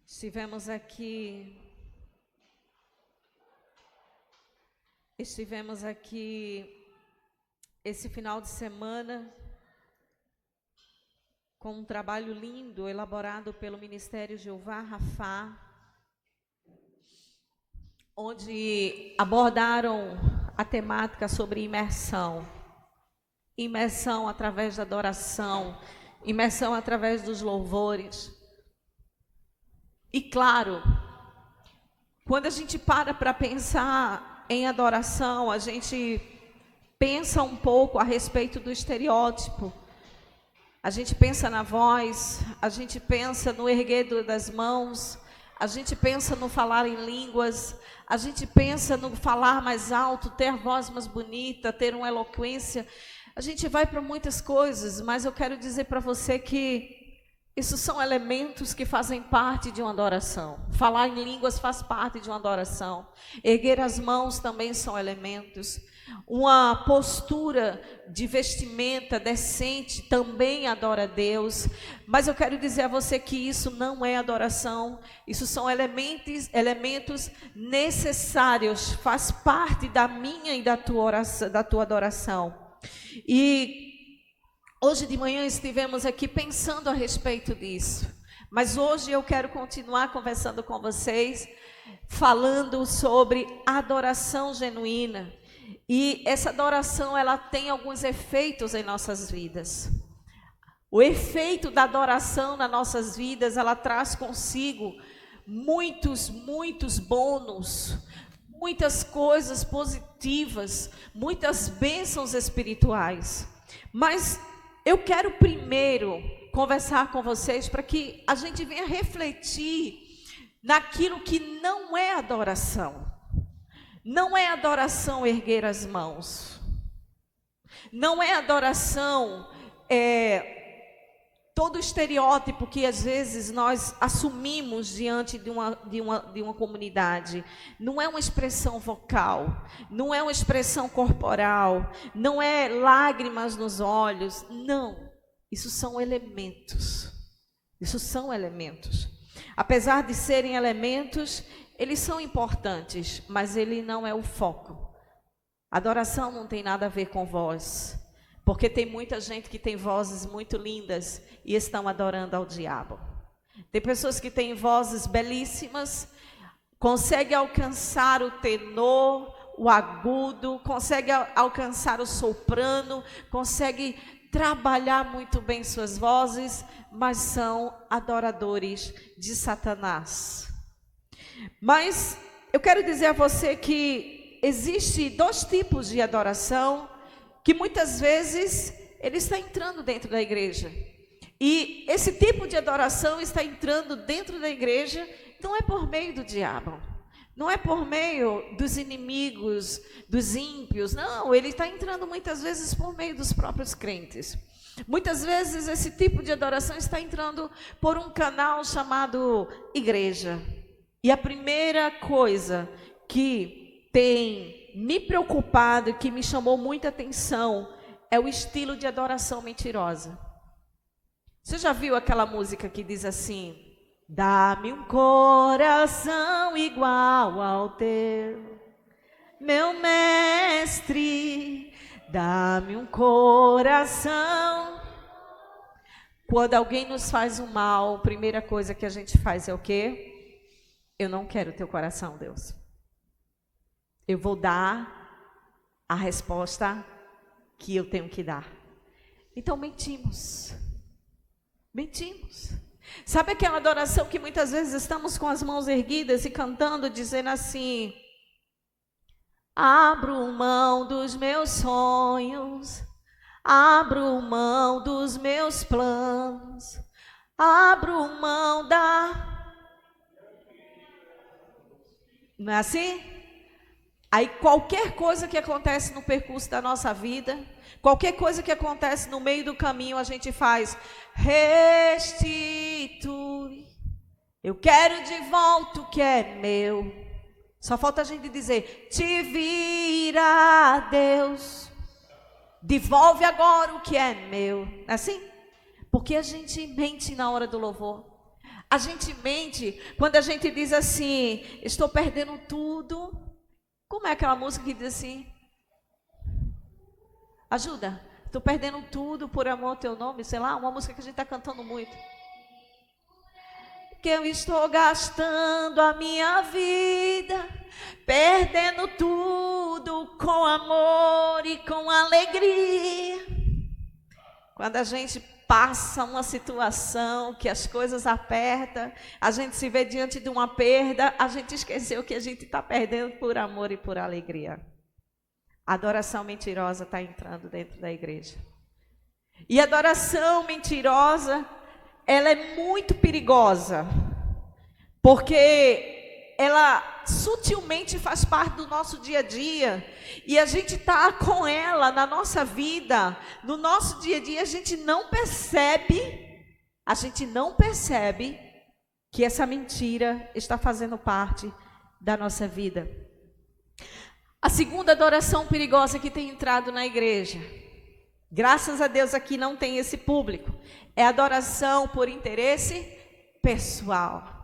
Estivemos aqui esse final de semana com um trabalho lindo elaborado pelo Ministério Jeová Rafá, onde abordaram a temática sobre imersão. Imersão através da adoração, imersão através dos louvores. E claro, quando a gente para pensar em adoração, a gente pensa um pouco a respeito do estereótipo. A gente pensa na voz, a gente pensa no erguer das mãos, a gente pensa no falar em línguas, a gente pensa no falar mais alto, ter a voz mais bonita, ter uma eloquência. A gente vai para muitas coisas, mas eu quero dizer para você que isso são elementos que fazem parte de uma adoração. Falar em línguas faz parte de uma adoração. Erguer as mãos também são elementos. Uma postura de vestimenta decente também adora a Deus. Mas eu quero dizer a você que isso não é adoração. Isso são elementos necessários. Faz parte da minha e da tua adoração. E hoje de manhã estivemos aqui pensando a respeito disso, mas hoje eu quero continuar conversando com vocês, falando sobre adoração genuína. E essa adoração, ela tem alguns efeitos em nossas vidas. O efeito da adoração nas nossas vidas, ela traz consigo muitos bônus, muitas coisas positivas, muitas bênçãos espirituais. Mas eu quero primeiro conversar com vocês para que a gente venha refletir naquilo que não é adoração. Não é adoração erguer as mãos. Não é adoração todo o estereótipo que às vezes nós assumimos diante de uma comunidade. Não é uma expressão vocal, não é uma expressão corporal, não é lágrimas nos olhos, não. Isso são elementos. Isso são elementos. Apesar de serem elementos, eles são importantes, mas ele não é o foco. Adoração não tem nada a ver com voz. Porque tem muita gente que tem vozes muito lindas e estão adorando ao diabo. Tem pessoas que têm vozes belíssimas, conseguem alcançar o tenor, o agudo, conseguem alcançar o soprano, conseguem trabalhar muito bem suas vozes, mas são adoradores de Satanás. Mas eu quero dizer a você que existe dois tipos de adoração que muitas vezes ele está entrando dentro da igreja. E esse tipo de adoração está entrando dentro da igreja, não é por meio do diabo, não é por meio dos inimigos, dos ímpios, não, ele está entrando muitas vezes por meio dos próprios crentes. Muitas vezes esse tipo de adoração está entrando por um canal chamado igreja. E a primeira coisa que tem me preocupado, que me chamou muita atenção, é o estilo de adoração mentirosa. Você já viu aquela música que diz assim: dá-me um coração igual ao teu, meu mestre, dá-me um coração. Quando alguém nos faz um mal, a primeira coisa que a gente faz é o quê? Eu não quero teu coração, Deus. Eu vou dar a resposta que eu tenho que dar. Então mentimos. Mentimos. Sabe aquela adoração que muitas vezes estamos com as mãos erguidas e cantando, dizendo assim: abro mão dos meus sonhos, abro mão dos meus planos, abro mão da... Não é assim? Aí qualquer coisa que acontece no percurso da nossa vida, qualquer coisa que acontece no meio do caminho, a gente faz: restitui, eu quero de volta o que é meu. Só falta a gente dizer: te vira, Deus, devolve agora o que é meu. Não é assim? Porque a gente mente na hora do louvor. A gente mente quando a gente diz assim, estou perdendo tudo. Como é aquela música que diz assim? Ajuda. Estou perdendo tudo por amor ao teu nome. Sei lá, uma música que a gente está cantando muito. Que eu estou gastando a minha vida, perdendo tudo com amor e com alegria. Quando a gente passa uma situação que as coisas apertam, a gente se vê diante de uma perda, a gente esqueceu que a gente está perdendo por amor e por alegria. A adoração mentirosa está entrando dentro da igreja. E a adoração mentirosa, ela é muito perigosa, porque ela sutilmente faz parte do nosso dia a dia, e a gente está com ela na nossa vida, no nosso dia a dia, a gente não percebe que essa mentira está fazendo parte da nossa vida. A segunda adoração perigosa que tem entrado na igreja, graças a Deus aqui não tem esse público, é adoração por interesse pessoal.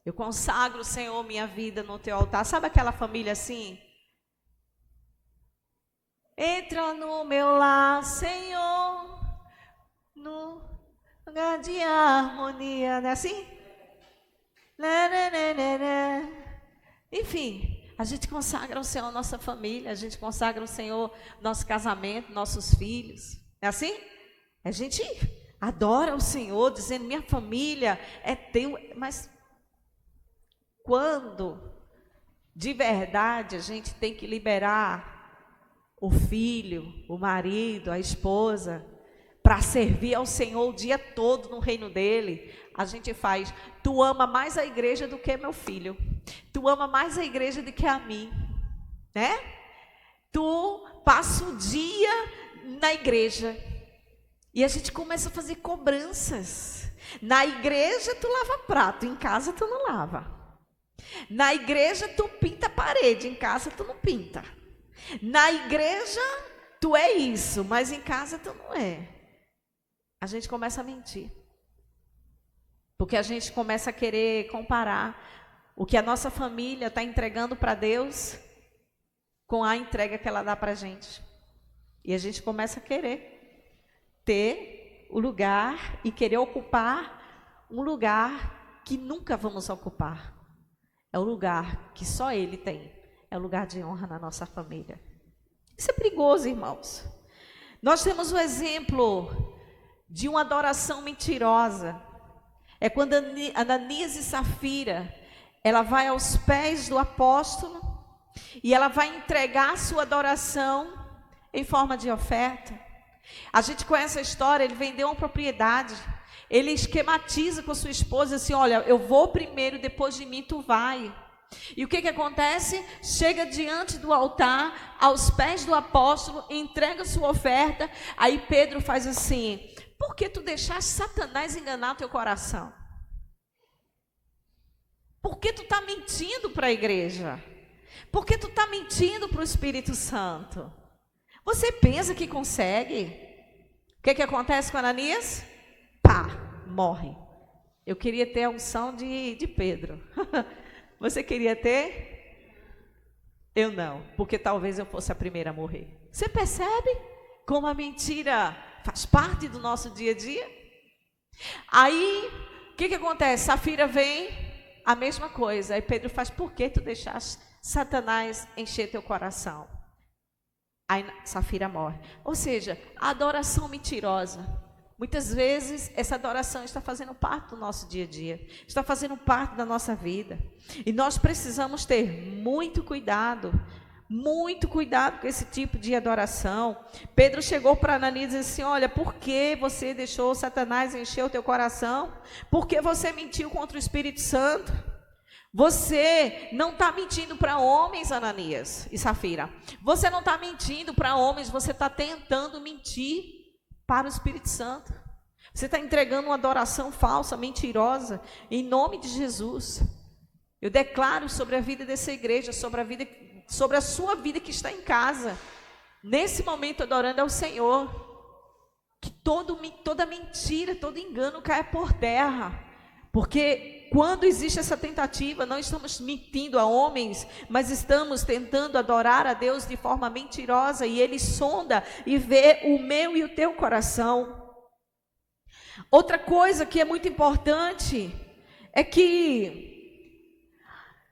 Eu consagro, Senhor, minha vida no teu altar. Sabe aquela família assim? Entra no meu lar, Senhor, no lugar de harmonia, não é assim? Enfim, a gente consagra ao Senhor nossa família, a gente consagra ao Senhor nosso casamento, nossos filhos. É assim? A gente adora o Senhor, dizendo, minha família é teu. Mas quando, de verdade, a gente tem que liberar o filho, o marido, a esposa, para servir ao Senhor o dia todo no reino dele, a gente faz, tu ama mais a igreja do que meu filho, tu ama mais a igreja do que a mim, né? Tu passa o dia na igreja, e a gente começa a fazer cobranças. Na igreja tu lava prato, em casa tu não lava. Na igreja tu pinta a parede, em casa tu não pinta. Na igreja tu é isso, mas em casa tu não é. A gente começa a mentir. Porque a gente começa a querer comparar o que a nossa família está entregando para Deus com a entrega que ela dá para a gente. E a gente começa a querer ter o lugar e querer ocupar um lugar que nunca vamos ocupar. É o lugar que só Ele tem. É o lugar de honra na nossa família. Isso é perigoso, irmãos. Nós temos o exemplo de uma adoração mentirosa. É quando Ananias e Safira, ela vai aos pés do apóstolo e ela vai entregar sua adoração em forma de oferta. A gente conhece a história, ele vendeu uma propriedade, ele esquematiza com sua esposa assim, olha, eu vou primeiro, depois de mim tu vai. E o que acontece? Chega diante do altar, aos pés do apóstolo, entrega sua oferta, aí Pedro faz assim, por que tu deixaste Satanás enganar teu coração? Por que tu está mentindo para a igreja? Por que tu está mentindo para o Espírito Santo? Você pensa que consegue? O que acontece com Ananias? Pá, morre. Eu queria ter a unção de Pedro. Você queria ter? Eu não, porque talvez eu fosse a primeira a morrer. Você percebe como a mentira faz parte do nosso dia a dia? Aí, o que acontece? Safira vem, a mesma coisa. Aí Pedro faz, por que tu deixaste Satanás encher teu coração? Aí Safira morre. Ou seja, a adoração mentirosa. Muitas vezes essa adoração está fazendo parte do nosso dia a dia, está fazendo parte da nossa vida. E nós precisamos ter muito cuidado com esse tipo de adoração. Pedro chegou para Ananias e disse assim, olha, por que você deixou Satanás encher o teu coração? Por que você mentiu contra o Espírito Santo? Você não está mentindo para homens, Ananias e Safira. Você não está mentindo para homens, você está tentando mentir para o Espírito Santo. Você está entregando uma adoração falsa, mentirosa, em nome de Jesus. Eu declaro sobre a vida dessa igreja, sobre a sua vida que está em casa, nesse momento adorando ao Senhor, que toda mentira, todo engano cai por terra. Porque quando existe essa tentativa, não estamos mentindo a homens, mas estamos tentando adorar a Deus de forma mentirosa, e Ele sonda e vê o meu e o teu coração. Outra coisa que é muito importante é que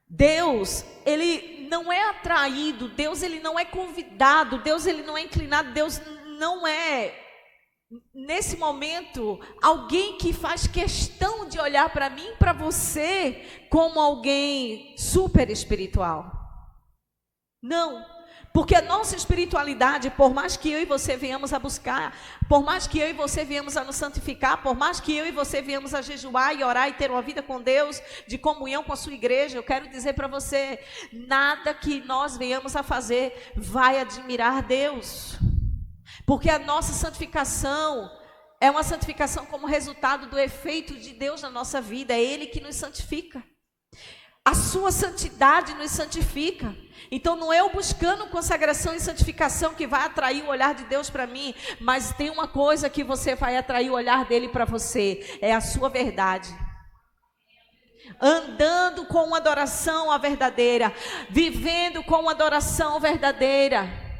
Deus, Ele não é atraído, Deus, Ele não é convidado, Deus, Ele não é inclinado, Deus não é, nesse momento, alguém que faz questão de olhar para mim e para você como alguém super espiritual. Não, porque a nossa espiritualidade, por mais que eu e você venhamos a buscar, por mais que eu e você venhamos a nos santificar, por mais que eu e você venhamos a jejuar e orar e ter uma vida com Deus, de comunhão com a sua igreja, eu quero dizer para você, nada que nós venhamos a fazer vai admirar Deus. Porque a nossa santificação é uma santificação como resultado do efeito de Deus na nossa vida. É Ele que nos santifica. A sua santidade nos santifica. Então não é eu buscando consagração e santificação que vai atrair o olhar de Deus para mim. Mas tem uma coisa que você vai atrair o olhar dele para você. É a sua verdade. Andando com uma adoração verdadeira. Vivendo com uma adoração verdadeira.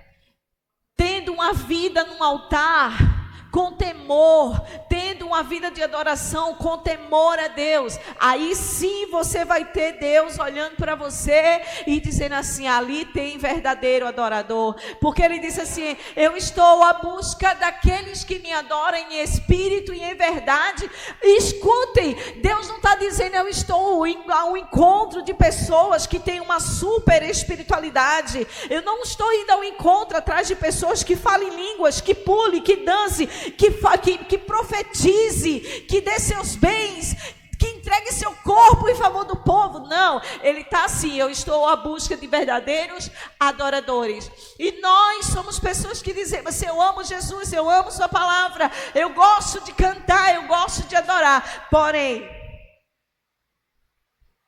Tendo uma vida num altar com temor, tendo uma vida de adoração com temor a Deus, aí sim você vai ter Deus olhando para você e dizendo assim, ali tem verdadeiro adorador, porque Ele disse assim, eu estou à busca daqueles que me adoram em espírito e em verdade. Escutem, Deus não está dizendo eu estou ao encontro de pessoas que têm uma super espiritualidade, eu não estou indo ao encontro atrás de pessoas que falem línguas, que pule, que dance, que profetize, que dê seus bens, que entregue seu corpo em favor do povo. Não, Ele está assim, eu estou à busca de verdadeiros adoradores. E nós somos pessoas que dizemos assim, eu amo Jesus, eu amo sua palavra, eu gosto de cantar, eu gosto de adorar, porém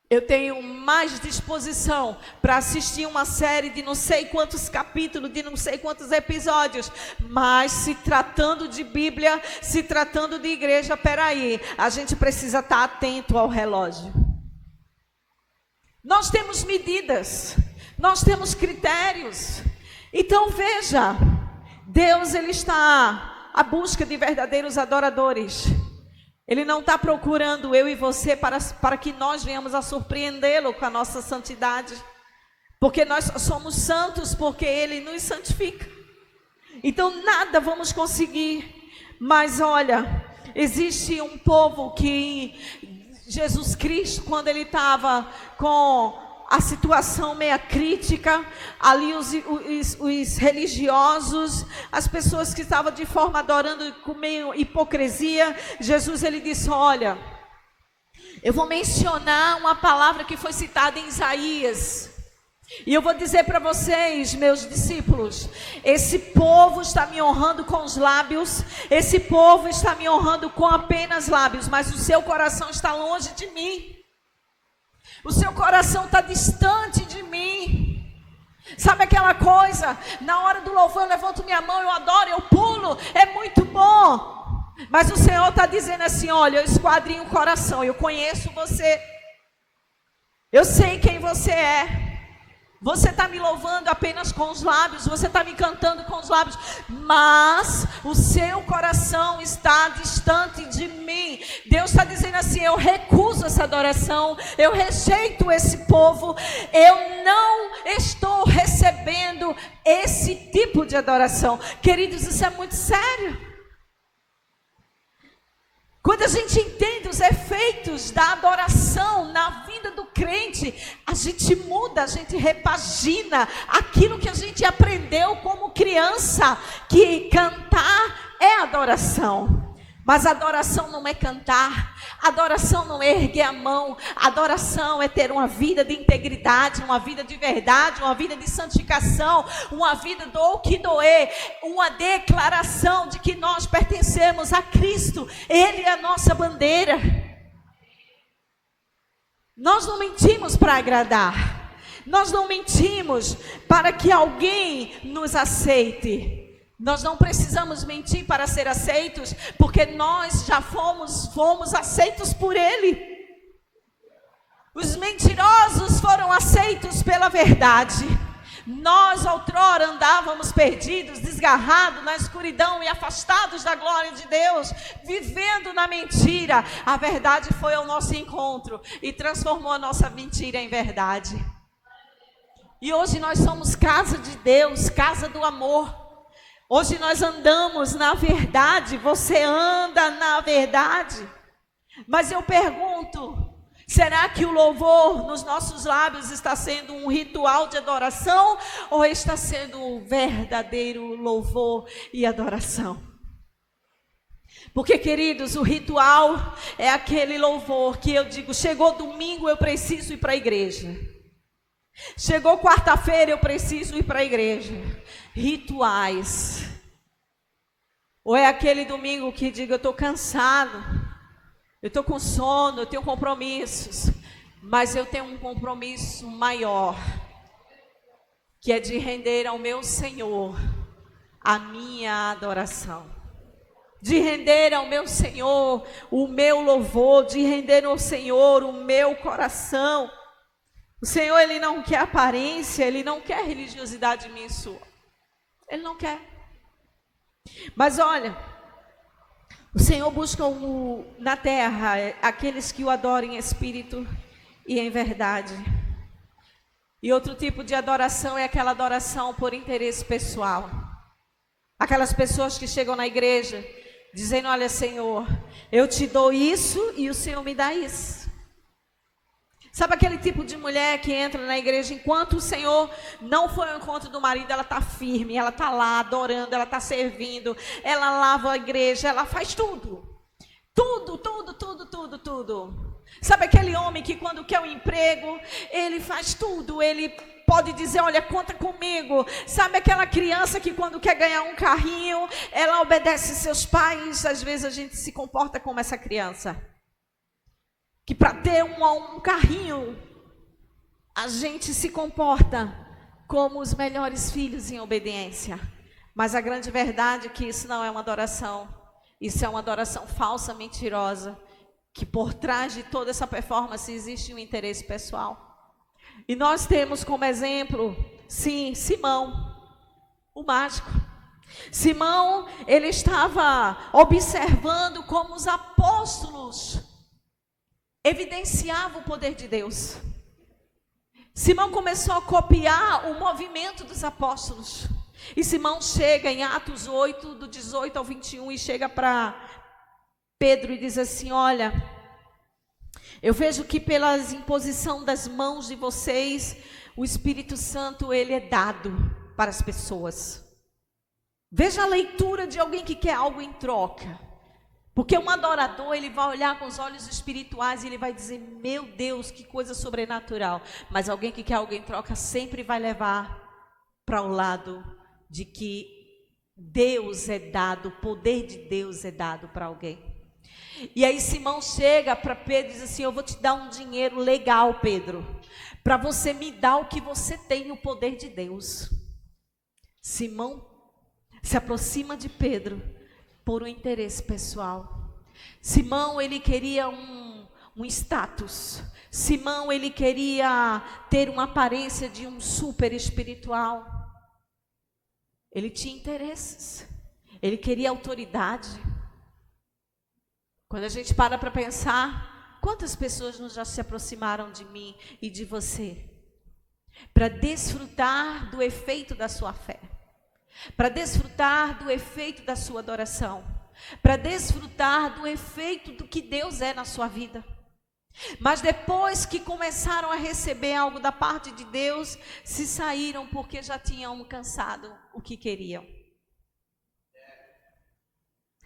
eu tenho mais disposição para assistir uma série de não sei quantos capítulos, de não sei quantos episódios, mas se tratando de Bíblia, se tratando de igreja, peraí, a gente precisa estar atento ao relógio. Nós temos medidas, nós temos critérios. Então veja, Deus, Ele está à busca de verdadeiros adoradores. Ele não está procurando eu e você para que nós venhamos a surpreendê-lo com a nossa santidade. Porque nós somos santos porque Ele nos santifica. Então nada vamos conseguir. Mas olha, existe um povo que Jesus Cristo, quando Ele estava com a situação meia crítica, ali os religiosos, as pessoas que estavam de forma adorando com meio hipocrisia, Jesus, Ele disse, olha, eu vou mencionar uma palavra que foi citada em Isaías, e eu vou dizer para vocês, meus discípulos, esse povo está me honrando com os lábios, esse povo está me honrando com apenas lábios, mas o seu coração está longe de mim. O seu coração está distante de mim. Sabe aquela coisa? Na hora do louvor eu levanto minha mão, eu adoro, eu pulo, é muito bom. Mas o Senhor está dizendo assim, olha, eu esquadrinho o coração, eu conheço você. Eu sei quem você é. Você está me louvando apenas com os lábios, você está me cantando com os lábios, mas o seu coração está distante de mim. Deus está dizendo assim, eu recuso essa adoração, eu rejeito esse povo, eu não estou recebendo esse tipo de adoração. Queridos, isso é muito sério. Quando a gente entende os efeitos da adoração na vida do crente, a gente muda, a gente repagina aquilo que a gente aprendeu como criança, que cantar é adoração. Mas adoração não é cantar, adoração não é erguer a mão, adoração é ter uma vida de integridade, uma vida de verdade, uma vida de santificação, uma vida do que doer, uma declaração de que nós pertencemos a Cristo, Ele é a nossa bandeira. Nós não mentimos para agradar, nós não mentimos para que alguém nos aceite. Nós não precisamos mentir para ser aceitos, porque nós já fomos aceitos por Ele. Os mentirosos foram aceitos pela verdade. Nós outrora andávamos perdidos, desgarrados na escuridão e afastados da glória de Deus, vivendo na mentira. A verdade foi ao nosso encontro e transformou a nossa mentira em verdade. E hoje nós somos casa de Deus, casa do amor. Hoje nós andamos na verdade, você anda na verdade. Mas eu pergunto, será que o louvor nos nossos lábios está sendo um ritual de adoração ou está sendo um verdadeiro louvor e adoração? Porque, queridos, o ritual é aquele louvor que eu digo, chegou domingo, eu preciso ir para a igreja. Chegou quarta-feira, eu preciso ir para a igreja. Rituais. Ou é aquele domingo que diga, eu estou cansado, eu estou com sono, eu tenho compromissos, mas eu tenho um compromisso maior, que é de render ao meu Senhor a minha adoração, de render ao meu Senhor o meu louvor, de render ao Senhor o meu coração. O Senhor, Ele não quer aparência, Ele não quer religiosidade minha e sua. Ele não quer. Mas olha, o Senhor busca na terra aqueles que o adorem em espírito e em verdade. E outro tipo de adoração é aquela adoração por interesse pessoal. Aquelas pessoas que chegam na igreja dizendo, olha Senhor, eu te dou isso e o Senhor me dá isso. Sabe aquele tipo de mulher que entra na igreja, enquanto o Senhor não foi ao encontro do marido, ela está firme, ela está lá adorando, ela está servindo, ela lava a igreja, ela faz tudo. Tudo. Sabe aquele homem que quando quer um emprego, ele faz tudo, ele pode dizer, olha, conta comigo. Sabe aquela criança que quando quer ganhar um carrinho, ela obedece seus pais, às vezes a gente se comporta como essa criança. Que para ter um carrinho, a gente se comporta como os melhores filhos em obediência. Mas a grande verdade é que isso não é uma adoração. Isso é uma adoração falsa, mentirosa. Que por trás de toda essa performance existe um interesse pessoal. E nós temos como exemplo, sim, Simão, o mágico. Simão, ele estava observando como os apóstolos evidenciava o poder de Deus. Simão começou a copiar o movimento dos apóstolos. E Simão chega em Atos 8, do 18 ao 21, e chega para Pedro e diz assim, olha, eu vejo que pela imposição das mãos de vocês, o Espírito Santo, ele é dado para as pessoas. Veja a leitura de alguém que quer algo em troca. Porque um adorador, ele vai olhar com os olhos espirituais e ele vai dizer, meu Deus, que coisa sobrenatural. Mas alguém que quer algo em troca sempre vai levar para o lado de que Deus é dado, o poder de Deus é dado para alguém. E aí Simão chega para Pedro e diz assim, eu vou te dar um dinheiro legal, Pedro, para você me dar o que você tem no poder de Deus. Simão se aproxima de Pedro por um interesse pessoal. Simão, ele queria um status. Simão, ele queria ter uma aparência de um super espiritual. Ele tinha interesses. Ele queria autoridade. Quando a gente para pensar, quantas pessoas já se aproximaram de mim e de você para desfrutar do efeito da sua fé, para desfrutar do efeito da sua adoração, para desfrutar do efeito do que Deus é na sua vida. Mas depois que começaram a receber algo da parte de Deus, se saíram porque já tinham alcançado o que queriam.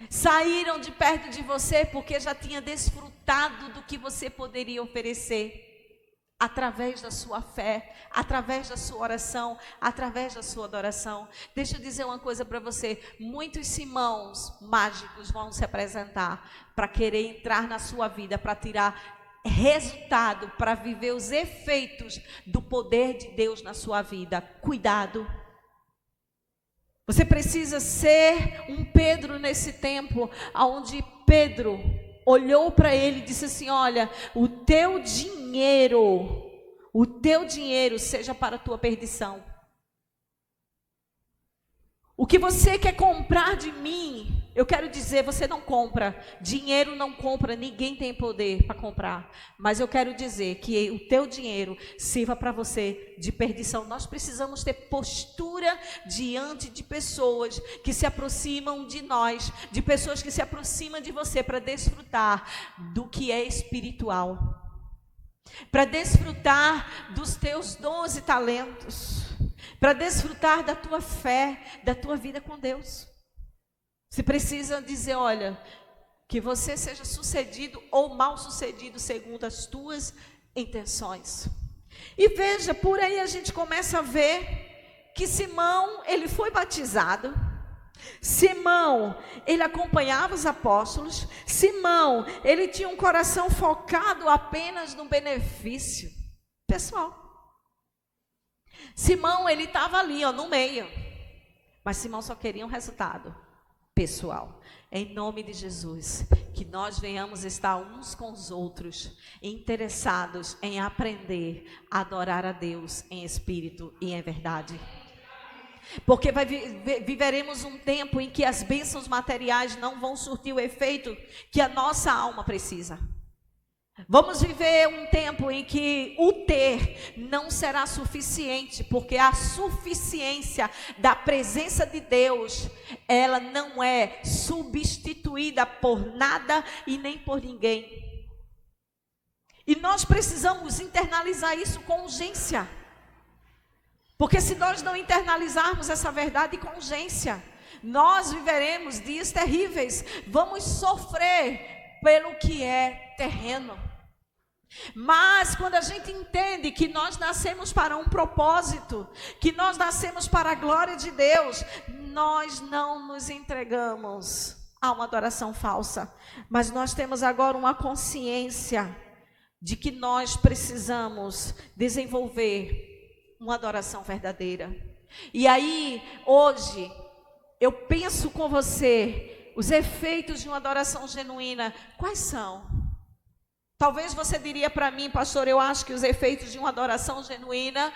Saíram de perto de você porque já tinha desfrutado do que você poderia oferecer. Através da sua fé, através da sua oração, através da sua adoração. Deixa eu dizer uma coisa para você, muitos Simãos mágicos vão se apresentar para querer entrar na sua vida, para tirar resultado, para viver os efeitos do poder de Deus na sua vida. Cuidado. Você precisa ser um Pedro nesse tempo, onde Pedro olhou para ele e disse assim: olha, o teu dinheiro seja para a tua perdição. O que você quer comprar de mim, eu quero dizer, você não compra. Dinheiro não compra, ninguém tem poder para comprar. Mas eu quero dizer que o teu dinheiro sirva para você de perdição. Nós precisamos ter postura diante de pessoas que se aproximam de nós, de pessoas que se aproximam de você para desfrutar do que é espiritual, para desfrutar dos teus dons e talentos, para desfrutar da tua fé, da tua vida com Deus. Você precisa dizer, olha, que você seja sucedido ou mal sucedido segundo as tuas intenções. E veja, por aí a gente começa a ver que Simão, ele foi batizado. Simão, ele acompanhava os apóstolos. Simão, ele tinha um coração focado apenas no benefício pessoal. Simão, ele estava ali, no meio. Mas Simão só queria um resultado pessoal. Em nome de Jesus, que nós venhamos estar uns com os outros, interessados em aprender a adorar a Deus em espírito e em verdade. Porque viveremos um tempo em que as bênçãos materiais não vão surtir o efeito que a nossa alma precisa. Vamos viver um tempo em que o ter não será suficiente, porque a suficiência da presença de Deus, ela não é substituída por nada e nem por ninguém. E nós precisamos internalizar isso com urgência. Porque se nós não internalizarmos essa verdade com urgência, nós viveremos dias terríveis, vamos sofrer pelo que é terreno. Mas quando a gente entende que nós nascemos para um propósito, que nós nascemos para a glória de Deus, nós não nos entregamos a uma adoração falsa, mas nós temos agora uma consciência de que nós precisamos desenvolver uma adoração verdadeira. E aí, hoje, eu penso com você, os efeitos de uma adoração genuína, quais são? Talvez você diria para mim, pastor, eu acho que os efeitos de uma adoração genuína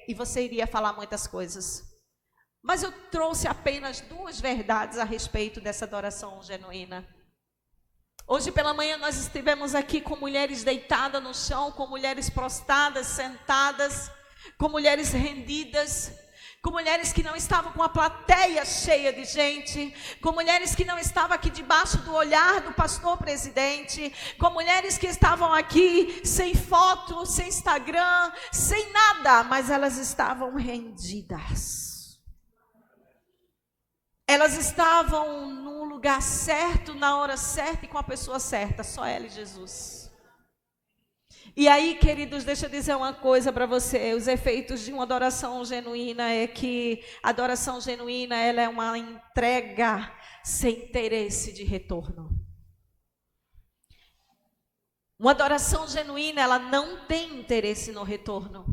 e você iria falar muitas coisas. Mas eu trouxe apenas 2 verdades a respeito dessa adoração genuína. Hoje pela manhã nós estivemos aqui com mulheres deitadas no chão, com mulheres prostradas, sentadas, com mulheres rendidas, com mulheres que não estavam com a plateia cheia de gente, com mulheres que não estavam aqui debaixo do olhar do pastor presidente, com mulheres que estavam aqui sem foto, sem Instagram, sem nada, mas elas estavam rendidas. Elas estavam no lugar certo, na hora certa e com a pessoa certa, só ela e Jesus. E aí, queridos, deixa eu dizer uma coisa para você. Os efeitos de uma adoração genuína é que a adoração genuína, ela é uma entrega sem interesse de retorno. Uma adoração genuína, ela não tem interesse no retorno.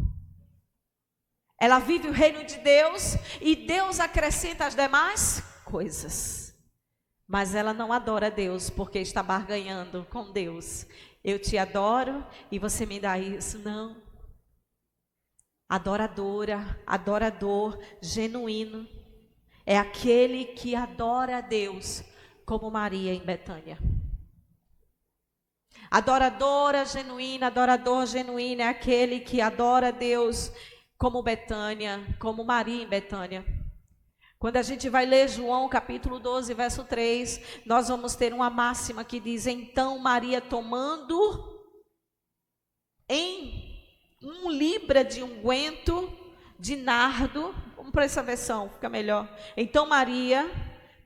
Ela vive o reino de Deus e Deus acrescenta as demais coisas. Mas ela não adora a Deus porque está barganhando com Deus. Eu te adoro e você me dá isso. Não. Adorador genuíno é aquele que adora a Deus como Maria em Betânia. Adorador genuíno é aquele que adora a Deus como Betânia, como Maria em Betânia. Quando a gente vai ler João capítulo 12, verso 3, nós vamos ter uma máxima que diz: então Maria, tomando em 1 libra de unguento de nardo, vamos para essa versão, fica melhor. Então Maria,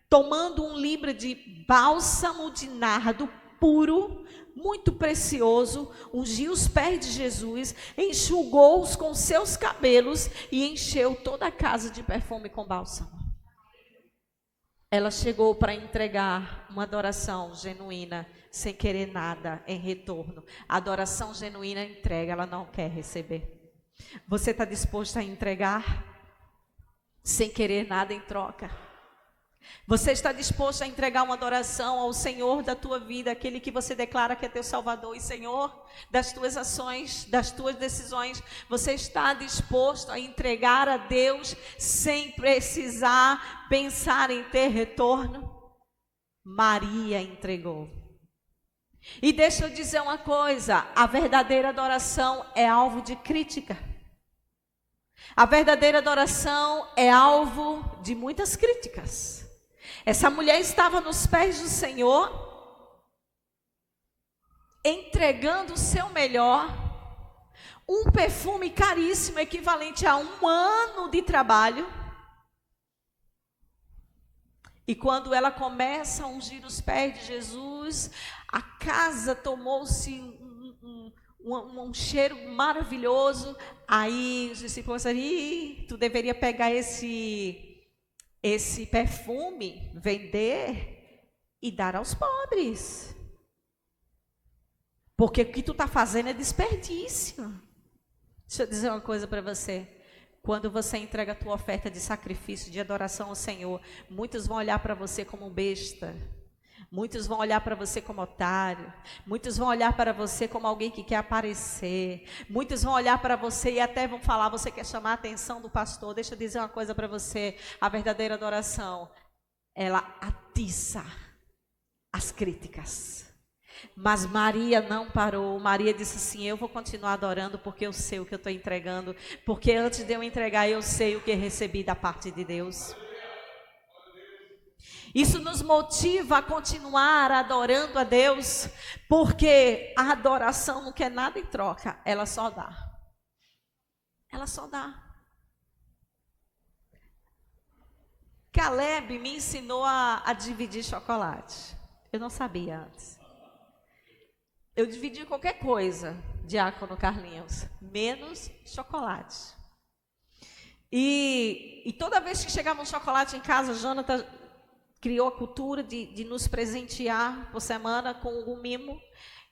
tomando 1 libra de bálsamo de nardo puro, muito precioso, ungiu os pés de Jesus, enxugou-os com seus cabelos e encheu toda a casa de perfume com bálsamo. Ela chegou para entregar uma adoração genuína, sem querer nada em retorno. A adoração genuína entrega, ela não quer receber. Você está disposto a entregar? sem querer nada em troca. Você está disposto a entregar uma adoração ao Senhor da tua vida, aquele que você declara que é teu Salvador e Senhor das tuas ações, das tuas decisões? Você está disposto a entregar a Deus sem precisar pensar em ter retorno? Maria entregou. E deixa eu dizer uma coisa, a verdadeira adoração é alvo de crítica. A verdadeira adoração é alvo de muitas críticas. Essa mulher estava nos pés do Senhor, entregando o seu melhor, um perfume caríssimo, equivalente a 1 ano de trabalho. E quando ela começa a ungir os pés de Jesus, a casa tomou-se um cheiro maravilhoso. Aí os discípulos disseram: tu deveria pegar esse perfume, vender e dar aos pobres. Porque o que tu está fazendo é desperdício. Deixa eu dizer uma coisa para você. Quando você entrega a tua oferta de sacrifício, de adoração ao Senhor, muitos vão olhar para você como um besta. Muitos vão olhar para você como otário. Muitos vão olhar para você como alguém que quer aparecer. Muitos vão olhar para você e até vão falar: você quer chamar a atenção do pastor? Deixa eu dizer uma coisa para você. A verdadeira adoração, ela atiça as críticas. Mas Maria não parou. Maria disse assim: eu vou continuar adorando porque eu sei o que eu estou entregando. Porque antes de eu entregar, eu sei o que recebi da parte de Deus. Isso nos motiva a continuar adorando a Deus, porque a adoração não quer nada em troca, ela só dá. Ela só dá. Caleb me ensinou a dividir chocolate. Eu não sabia antes. Eu dividi qualquer coisa, diácono Carlinhos, menos chocolate. E toda vez que chegava um chocolate em casa, Jonathan criou a cultura de nos presentear por semana com um mimo.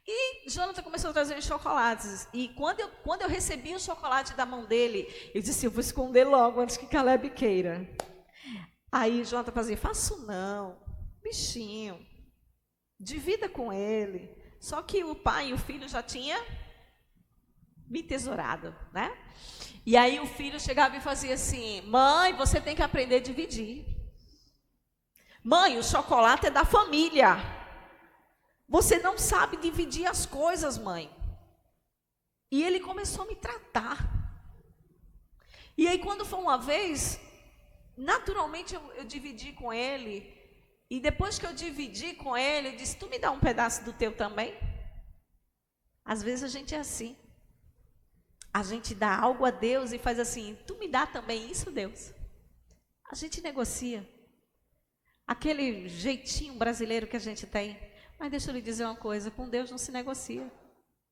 E Jonathan começou a trazer os chocolates. E quando eu recebi o chocolate da mão dele, eu disse: eu vou esconder logo antes que Caleb queira. Aí Jonathan fazia: faço não, bichinho, divida com ele. Só que o pai e o filho já tinham me tesourado, né? E aí o filho chegava e fazia assim: mãe, você tem que aprender a dividir. Mãe, o chocolate é da família. Você não sabe dividir as coisas, mãe. E ele começou a me tratar. E aí quando foi uma vez, naturalmente eu dividi com ele. E depois que eu dividi com ele, eu disse: tu me dá um pedaço do teu também? Às vezes a gente é assim. A gente dá algo a Deus e faz assim: tu me dá também isso, Deus? A gente negocia. Aquele jeitinho brasileiro que a gente tem. Mas deixa eu lhe dizer uma coisa: com Deus não se negocia.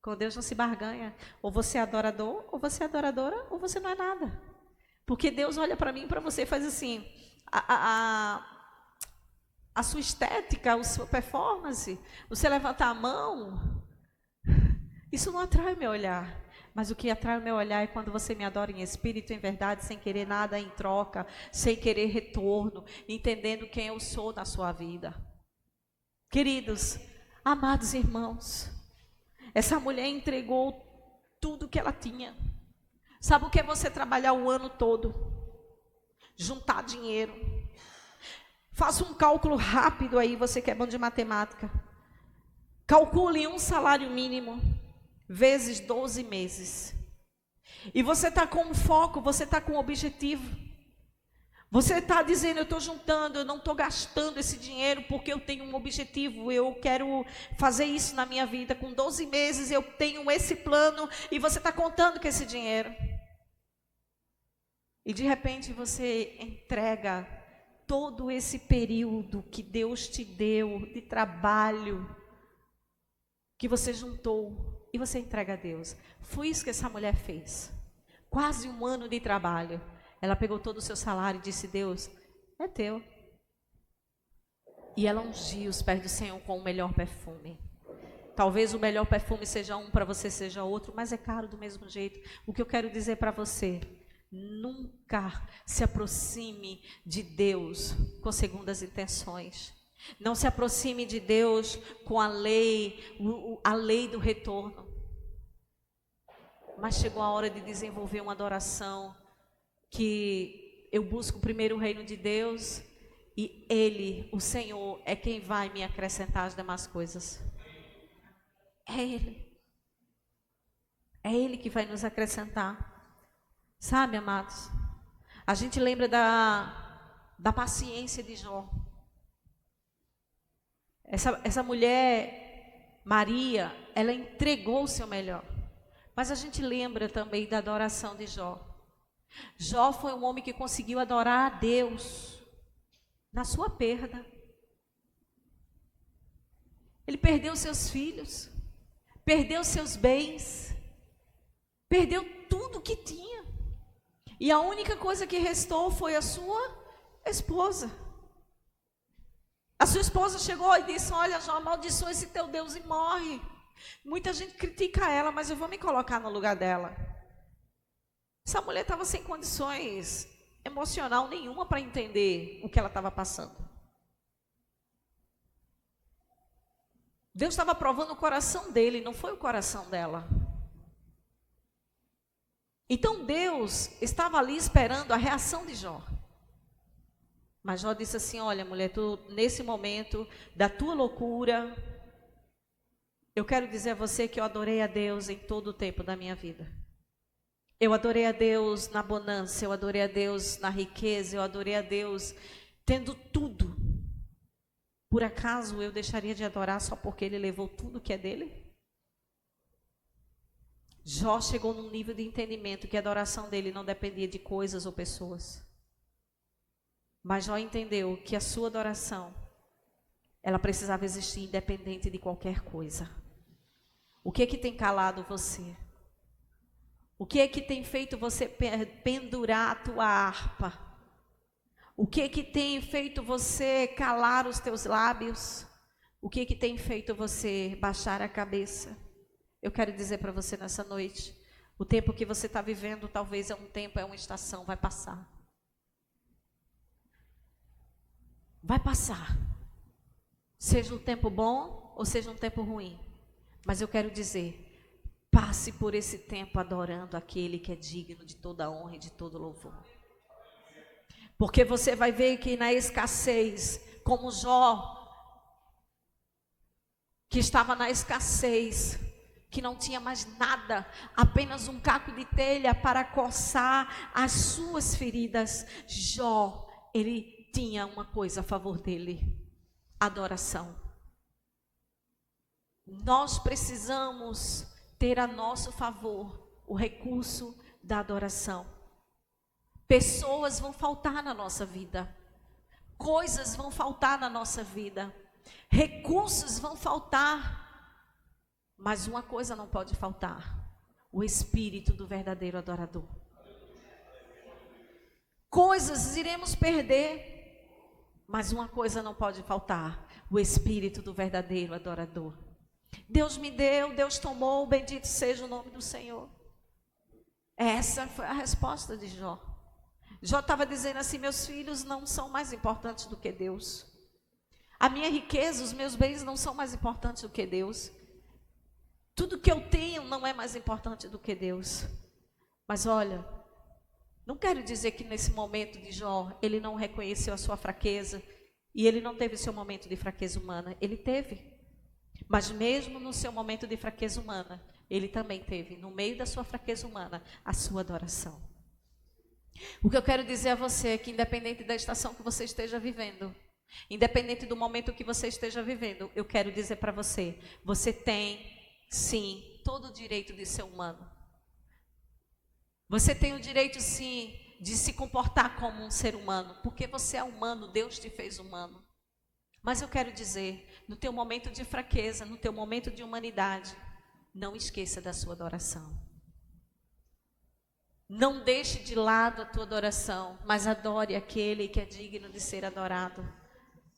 Com Deus não se barganha. Ou você é adorador, ou você é adoradora, ou você não é nada. Porque Deus olha para mim e para você e faz assim: a sua estética, a sua performance, você levantar a mão, isso não atrai o meu olhar. Mas o que atrai o meu olhar é quando você me adora em espírito, em verdade, sem querer nada em troca, sem querer retorno, entendendo quem eu sou na sua vida. Queridos, amados irmãos, essa mulher entregou tudo que ela tinha. Sabe o que é você trabalhar o ano todo? Juntar dinheiro. Faça um cálculo rápido aí, você que é bom de matemática. Calcule um salário mínimo vezes 12 meses. E você está com um foco, você está com um objetivo. Você está dizendo: eu estou juntando, eu não estou gastando esse dinheiro porque eu tenho um objetivo, eu quero fazer isso na minha vida. Com 12 meses eu tenho esse plano e você está contando com esse dinheiro. E de repente você entrega todo esse período que Deus te deu de trabalho, que você juntou, e você entrega a Deus. Foi isso que essa mulher fez. Quase 1 ano de trabalho. Ela pegou todo o seu salário e disse: Deus, é teu. E ela ungiu os pés do Senhor com o melhor perfume. Talvez o melhor perfume seja um, para você seja outro, mas é caro do mesmo jeito. O que eu quero dizer para você: Nunca se aproxime de Deus com segundas intenções. Não se aproxime de Deus com a lei do retorno. Mas chegou a hora de desenvolver uma adoração que eu busco primeiro o reino de Deus e Ele, o Senhor, é quem vai me acrescentar as demais coisas. É Ele. É Ele que vai nos acrescentar. Sabe, amados? A gente lembra da paciência de Jó. Essa mulher, Maria, ela entregou o seu melhor. Mas a gente lembra também da adoração de Jó. Jó foi um homem que conseguiu adorar a Deus na sua perda. Ele perdeu seus filhos, perdeu seus bens, perdeu tudo que tinha. E a única coisa que restou foi a sua esposa. A sua esposa chegou e disse: olha, Jó, amaldiçoa esse teu Deus e morre. Muita gente critica ela, mas eu vou me colocar no lugar dela. Essa mulher estava sem condições emocional nenhuma para entender o que ela estava passando. Deus estava provando o coração dele, não foi o coração dela. Então Deus estava ali esperando a reação de Jó. Mas Jó disse assim: olha, mulher, tu, nesse momento da tua loucura, eu quero dizer a você que eu adorei a Deus em todo o tempo da minha vida. Eu adorei a Deus na bonança, eu adorei a Deus na riqueza, eu adorei a Deus tendo tudo. Por acaso eu deixaria de adorar só porque Ele levou tudo que é dele? Jó chegou num nível de entendimento que a adoração dele não dependia de coisas ou pessoas. Mas Jó entendeu que a sua adoração, ela precisava existir independente de qualquer coisa. O que é que tem calado você? O que é que tem feito você pendurar a tua harpa? O que é que tem feito você calar os teus lábios? O que é que tem feito você baixar a cabeça? Eu quero dizer para você nessa noite, o tempo que você está vivendo talvez é um tempo, é uma estação, vai passar. Vai passar. Seja um tempo bom ou seja um tempo ruim. Mas eu quero dizer, passe por esse tempo adorando aquele que é digno de toda honra e de todo louvor. Porque você vai ver que na escassez, como Jó, que estava na escassez, que não tinha mais nada, apenas um caco de telha para coçar as suas feridas. Jó, ele tinha uma coisa a favor dele: adoração. Nós precisamos ter a nosso favor o recurso da adoração. Pessoas vão faltar na nossa vida, coisas vão faltar na nossa vida, recursos vão faltar. Mas uma coisa não pode faltar: o espírito do verdadeiro adorador. Coisas iremos perder, mas uma coisa não pode faltar: o espírito do verdadeiro adorador. Deus me deu, Deus tomou, bendito seja o nome do Senhor. Essa foi a resposta de Jó. Jó estava dizendo assim: meus filhos não são mais importantes do que Deus. A minha riqueza, os meus bens não são mais importantes do que Deus. Tudo que eu tenho não é mais importante do que Deus. Mas olha, não quero dizer que nesse momento de Jó, ele não reconheceu a sua fraqueza e ele não teve seu momento de fraqueza humana. Ele teve. Mas mesmo no seu momento de fraqueza humana, ele também teve, no meio da sua fraqueza humana, a sua adoração. O que eu quero dizer a você é que independente da estação que você esteja vivendo, independente do momento que você esteja vivendo, eu quero dizer para você, você tem sim todo o direito de ser humano. Você tem o direito sim de se comportar como um ser humano, porque você é humano, Deus te fez humano. Mas eu quero dizer, no teu momento de fraqueza, no teu momento de humanidade, não esqueça da sua adoração. Não deixe de lado a tua adoração, mas adore aquele que é digno de ser adorado.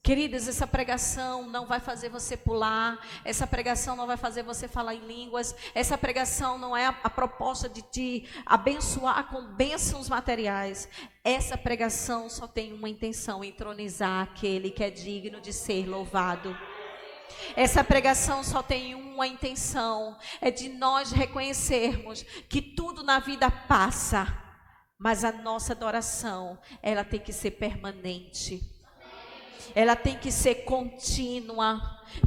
Queridas, essa pregação não vai fazer você pular, essa pregação não vai fazer você falar em línguas, essa pregação não é a proposta de te abençoar com bênçãos materiais. Essa pregação só tem uma intenção: entronizar aquele que é digno de ser louvado. Essa pregação só tem uma intenção, é de nós reconhecermos que tudo na vida passa, mas a nossa adoração, ela tem que ser permanente. Ela tem que ser contínua,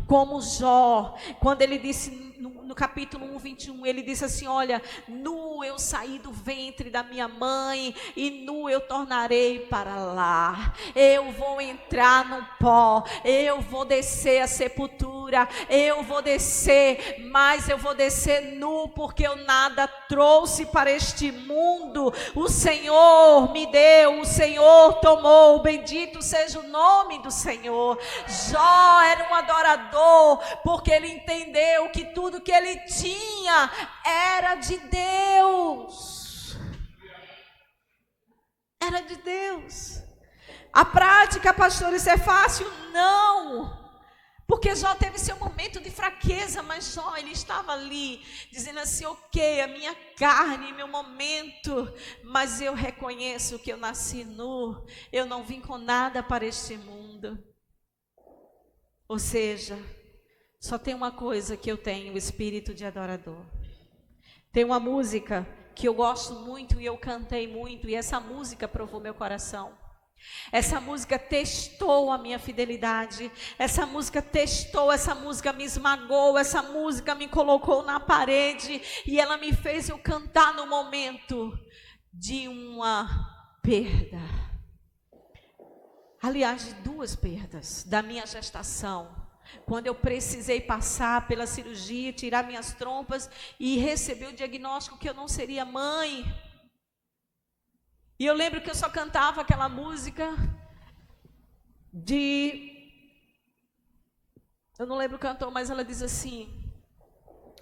como Jó, quando ele disse no capítulo 1, 21, ele disse assim: olha, nu eu saí do ventre da minha mãe, e nu eu tornarei para lá. Eu vou entrar no pó, eu vou descer a sepultura, eu vou descer, mas eu vou descer nu, porque eu nada trouxe para este mundo. O Senhor me deu, o Senhor tomou, bendito seja o nome do Senhor. Jó era um adorador, porque ele entendeu que tudo que ele tinha era de Deus. Era de Deus. A prática, pastor, isso é fácil? Não. Porque Jó teve seu momento de fraqueza, mas Jó, ele estava ali, dizendo assim: ok, a minha carne, meu momento, mas eu reconheço que eu nasci nu, eu não vim com nada para este mundo. Ou seja, só tem uma coisa que eu tenho: o espírito de adorador. Tem uma música que eu gosto muito e eu cantei muito, e essa música provou meu coração. Essa música testou a minha fidelidade, essa música testou, essa música me esmagou, essa música me colocou na parede, e ela me fez eu cantar no momento de uma perda. Aliás, de duas perdas da minha gestação, quando eu precisei passar pela cirurgia, tirar minhas trompas e receber o diagnóstico que eu não seria mãe. E eu lembro que eu só cantava aquela música eu não lembro o cantor, mas ela diz assim: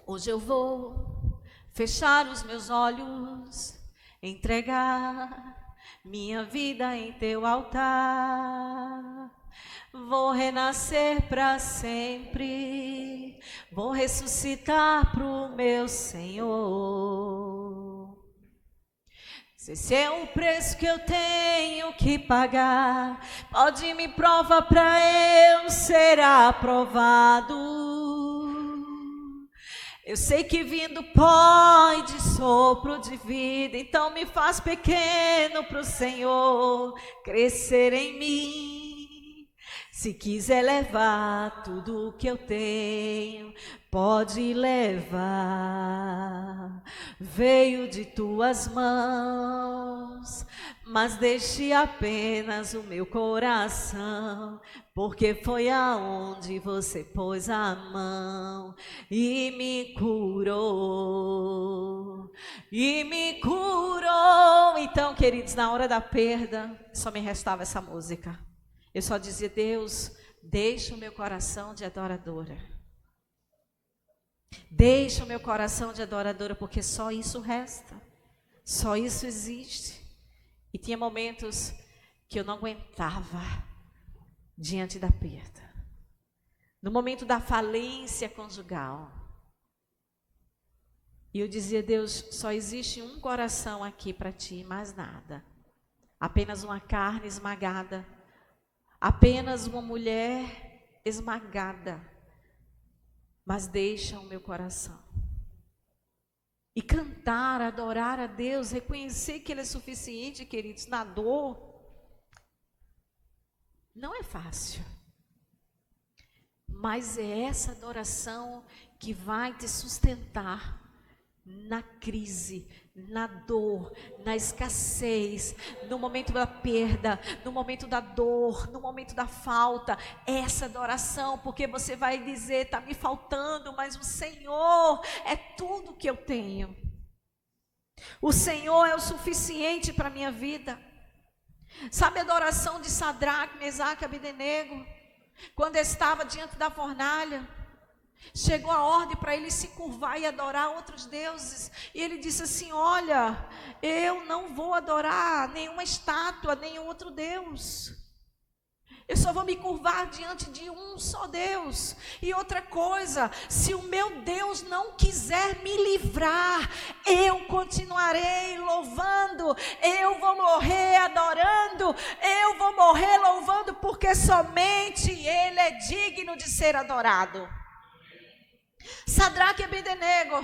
hoje eu vou fechar os meus olhos, entregar minha vida em teu altar. Vou renascer para sempre, vou ressuscitar pro meu Senhor. Se esse é o preço que eu tenho que pagar, pode me provar para eu ser aprovado. Eu sei que vindo pó e de sopro de vida, então me faz pequeno para o Senhor crescer em mim. Se quiser levar tudo o que eu tenho, pode levar. Veio de tuas mãos, mas deixe apenas o meu coração, porque foi aonde você pôs a mão e me curou. E me curou. Então, queridos, na hora da perda, só me restava essa música. Eu só dizia: Deus, deixa o meu coração de adoradora. Deixa o meu coração de adoradora, porque só isso resta. Só isso existe. E tinha momentos que eu não aguentava diante da perda. No momento da falência conjugal. E eu dizia: Deus, só existe um coração aqui para ti, mais nada. Apenas uma carne esmagada. Apenas uma mulher esmagada, mas deixa o meu coração. E cantar, adorar a Deus, reconhecer que Ele é suficiente, queridos, na dor, não é fácil. Mas é essa adoração que vai te sustentar na crise, na dor, na escassez, no momento da perda, no momento da dor, no momento da falta. Essa adoração, porque você vai dizer: está me faltando, mas o Senhor é tudo que eu tenho. O Senhor é o suficiente para a minha vida. Sabe a adoração de Sadraque, Mesaque e Abdenego? Quando estava diante da fornalha, chegou a ordem para ele se curvar e adorar outros deuses. E ele disse assim: olha, eu não vou adorar nenhuma estátua, nenhum outro Deus. Eu só vou me curvar diante de um só Deus. E outra coisa, se o meu Deus não quiser me livrar, eu continuarei louvando, eu vou morrer adorando, eu vou morrer louvando, porque somente Ele é digno de ser adorado. Sadraque, Abdenego,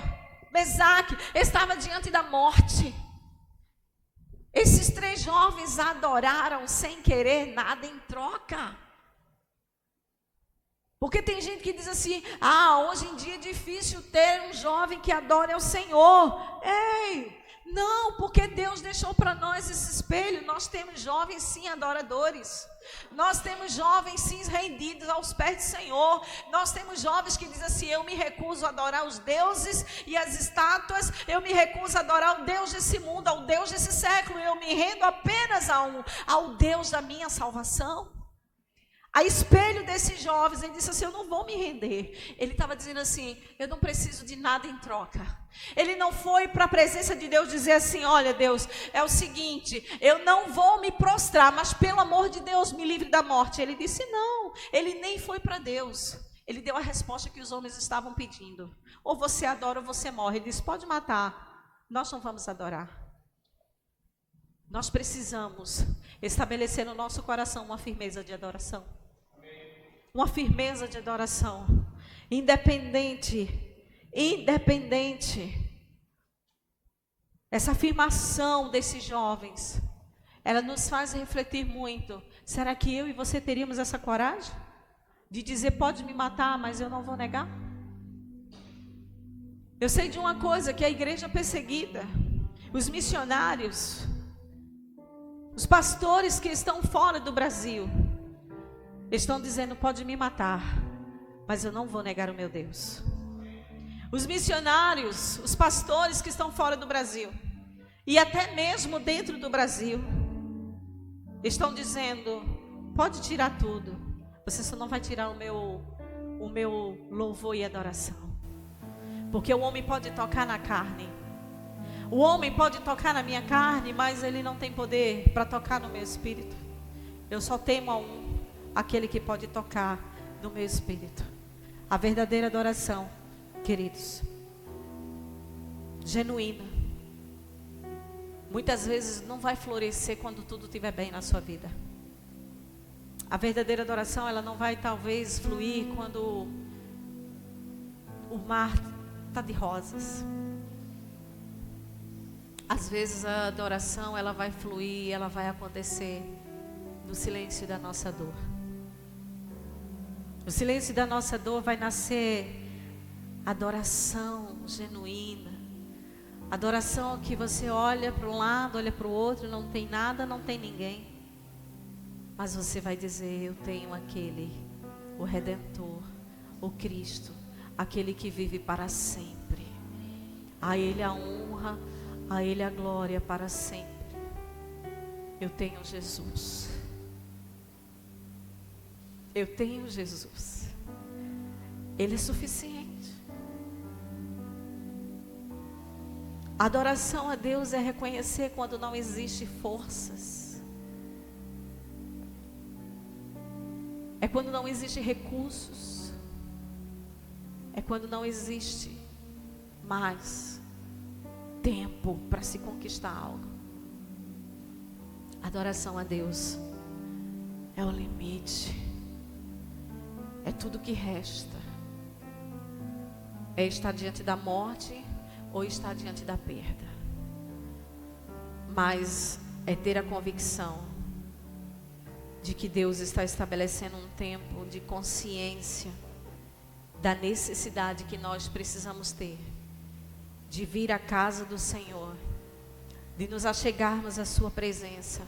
Mesaque estava diante da morte. Esses 3 jovens adoraram sem querer nada em troca. Porque tem gente que diz assim: hoje em dia é difícil ter um jovem que adore ao Senhor. Ei, não, porque Deus deixou para nós esse espelho. Nós temos jovens sim adoradores. Nós temos jovens sim rendidos aos pés do Senhor. Nós temos jovens que dizem assim: eu me recuso a adorar os deuses e as estátuas. Eu me recuso a adorar o Deus desse mundo, ao Deus desse século. Eu me rendo apenas ao Deus da minha salvação. A espelho desses jovens, ele disse assim: eu não vou me render. Ele estava dizendo assim: eu não preciso de nada em troca. Ele não foi para a presença de Deus dizer assim: olha Deus, é o seguinte, eu não vou me prostrar, mas pelo amor de Deus me livre da morte. Ele disse não, ele nem foi para Deus. Ele deu a resposta que os homens estavam pedindo: ou você adora ou você morre. Ele disse: pode matar, nós não vamos adorar. Nós precisamos estabelecer no nosso coração uma firmeza de adoração. Uma firmeza de adoração, independente. Essa afirmação desses jovens, ela nos faz refletir muito. Será que eu e você teríamos essa coragem? De dizer: pode me matar, mas eu não vou negar? Eu sei de uma coisa, que a igreja perseguida, os missionários, os pastores que estão fora do Brasil, estão dizendo: pode me matar, mas eu não vou negar o meu Deus. Os missionários, os pastores que estão fora do Brasil, e até mesmo dentro do Brasil, estão dizendo: pode tirar tudo, você só não vai tirar o meu louvor e adoração. Porque o homem pode tocar na carne, o homem pode tocar na minha carne, mas ele não tem poder para tocar no meu espírito. Eu só temo a aquele que pode tocar no meu espírito. A verdadeira adoração, queridos, genuína, muitas vezes não vai florescer quando tudo estiver bem na sua vida. A verdadeira adoração, ela não vai talvez fluir quando o mar está de rosas. Às vezes a adoração, ela vai fluir, ela vai acontecer no silêncio da nossa dor. No silêncio da nossa dor vai nascer adoração genuína. Adoração que você olha para um lado, olha para o outro, não tem nada, não tem ninguém. Mas você vai dizer: eu tenho aquele, o Redentor, o Cristo, aquele que vive para sempre. A Ele a honra, a Ele a glória para sempre. Eu tenho Jesus. Eu tenho Jesus. Ele é suficiente. Adoração a Deus é reconhecer quando não existe forças. É quando não existe recursos. É quando não existe mais tempo para se conquistar algo. Adoração a Deus é o limite. É tudo que resta. É estar diante da morte ou estar diante da perda. Mas é ter a convicção de que Deus está estabelecendo um tempo de consciência da necessidade que nós precisamos ter de vir à casa do Senhor, de nos achegarmos à sua presença,